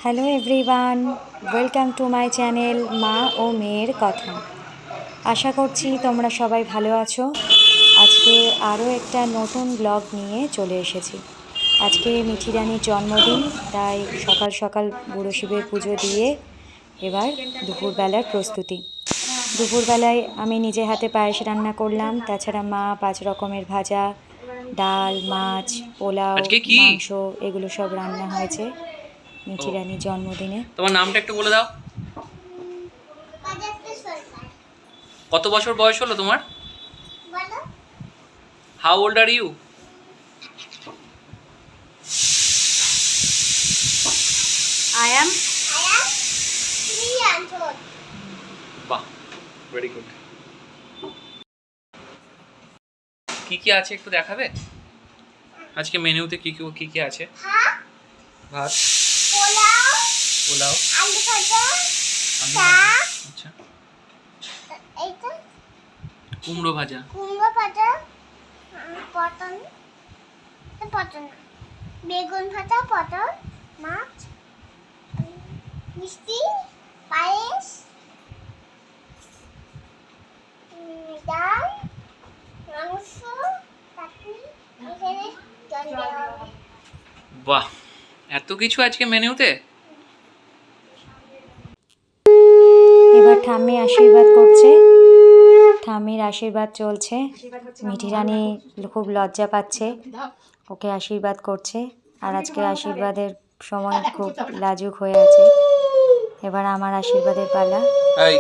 Hello everyone, welcome to my channel মা ও মেয়ের কথা। আশা করছি তোমরা সবাই ভালো আছো। আজকে আরও একটা নতুন ব্লগ নিয়ে চলে এসেছি। আজকে মিঠি রানীর জন্মদিন, তাই সকাল সকাল বুড়ো শিবের পুজো দিয়ে এবার দুপুরবেলার প্রস্তুতি। দুপুরবেলায় আমি নিজে হাতে পায়েস রান্না করলাম, তাছাড়া মা 5 রকমের ভাজা, ডাল, মাছ, পোলাও, আজকে কি মাংস এগুলো সব রান্না হয়েছে মিঠি রানীর জন্মদিনে। তোমার নামটা একটু বলে দাও। কত বছর বয়স হলো তোমার? How old are you? I am বাহ, ভেরি গুড। কি কি আছে একটু দেখাবে? আজকে মেনুতে কি কি কি আছে? ভাত, পোলাও, আলু ভাজা, আলু শাক, ভাজা, আচ্ছা, এইটা কুমড়ো ভাজা, কুমড়ো ভাজা, পটল, পটল না, বেগুন ভাজা, পটল, মাছ, মিষ্টি, পায়েস, ডাল, মাংস, চাটনি, এখানে জল দেওয়া হবে। বাহ, এত কিছু আজকে মেনুতে। এবার ঠাম্মি আশীর্বাদ করছে, ঠাম্মির আশীর্বাদ চলছে। মিঠি রানী খুব লজ্জা পাচ্ছে, ওকে আশীর্বাদ করছে, আর আজকে আশীর্বাদের সময় খুব লাজুক হয়ে আছে। এবার আমার আশীর্বাদের পালা। এই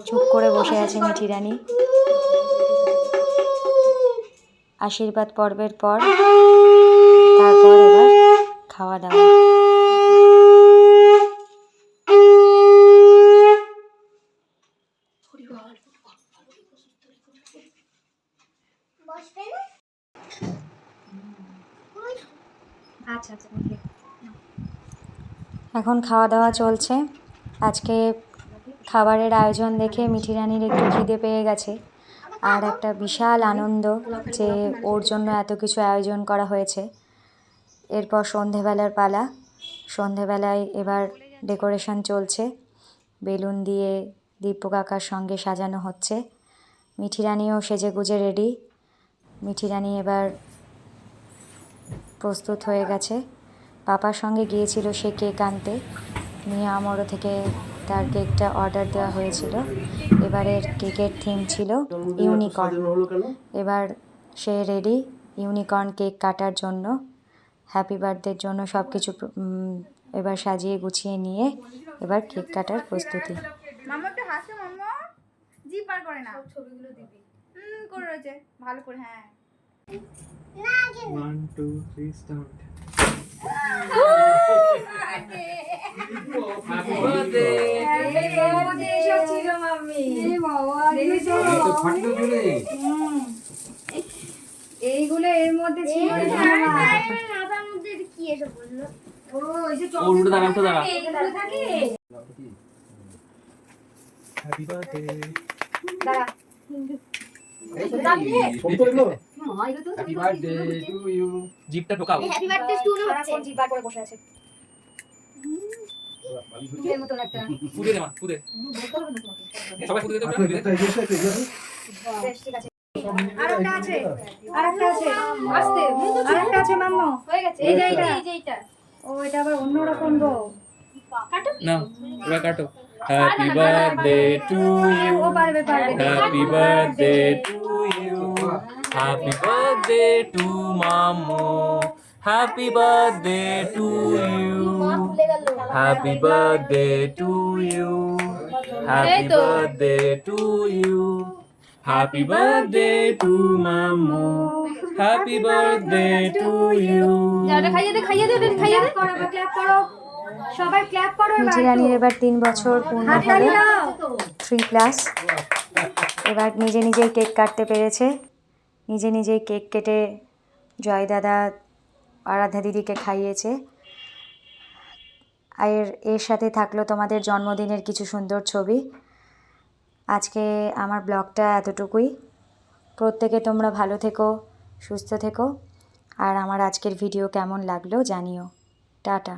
চুপ করে বসে আছে মিঠি রানী। আশীর্বাদ পর্বের পর তারপর এবার খাওয়া দাওয়া। বসবে না? এখন খাওয়া দাওয়া চলছে। আজকে খাবারের আয়োজন দেখে মিঠি রানীর একটু খিদে পেয়ে গেছে, আর একটা বিশাল আনন্দ যে ওর জন্য এত কিছু আয়োজন করা হয়েছে। এরপর সন্ধেবেলার পালা। সন্ধেবেলায় এবার ডেকোরেশন চলছে, বেলুন দিয়ে দীপ্য কাকার সঙ্গে সাজানো হচ্ছে। মিঠি রানীও সেজে গুজে রেডি। মিঠি রানী এবার প্রস্তুত হয়ে গেছে। পাপার সঙ্গে গিয়েছিল সে কেক আনতে, নিয়ে আমরও থেকে তার কেকটা অর্ডার দেওয়া হয়েছিল। এবারের কেকের থিম ছিল ইউনিকর্ন। এবার সে রেডি ইউনিকর্ন কেক কাটার জন্য, হ্যাপি বার্থডের জন্য সব কিছু এবার সাজিয়ে গুছিয়ে নিয়ে এবার কেক কাটার প্রস্তুতি। মামা একটু হাসো, মামা জিভ বার করে না, ছবিগুলো দিবি করে রয়েছে ভালো করে। হ্যাঁ, না, আগে না। 1 2 3 স্টার্ট। Happy birthday. ছিল মাম্মি। এইগুলো এর মধ্যে ছিল। মাথার মধ্যে এটা কি এসে বললো? ও এই যে ও উল্টো দাঁড়া, উল্টো দাঁড়া। এগুলো থাকে। Happy birthday. দাঁড়া, হ্যাপি বার্থডে টু ইউ। জিপটা ঢোকাও। হ্যাপি বার্থডে টু হচ্ছে। কোন জিভ বার করে বসে আছে এর মতন একটা। ফুদে দে মা, ফুদে। সবাই ফুদে দে, বেশ, ঠিক আছে। আরেকটা আছে, আরেকটা আছে, আস্তে আরেকটা আছে মাম্মা। হয়ে গেছে, এই যে এইটা, এই যে এইটা। ও এটা আবার অন্যরকম গো। কাটো না, এবার কাটো। Happy birthday to you. ও পারবে পারবে। Happy birthday to you. Happy birthday to মাম্মু। Happy birthday to you. Happy birthday to you. Happy birthday to you. Happy birthday to মাম্মু। Happy birthday to you. যাওটা খাইয়ে দে, খাইয়ে দে, খাইয়ে দে। করো, ক্ল্যাপ করো, সবাই ক্ল্যাপ করো। মিঠি রানীর এবার 3 বছর পূর্ণ হলো, 3+। এবার নিজে নিজেই কেক কাটতে পেরেছে, নিজে নিজেই কেক কেটে জয় দাদা আরাধ্যা দিদিকে খাইয়েছে। আর এর সাথে থাকলো তোমাদের জন্মদিনের কিছু সুন্দর ছবি। আজকে আমার ব্লগটা এতটুকুই। প্রত্যেকে তোমরা ভালো থেকো, সুস্থ থেকো, আর আমার আজকের ভিডিও কেমন লাগলো জানিও। টাটা।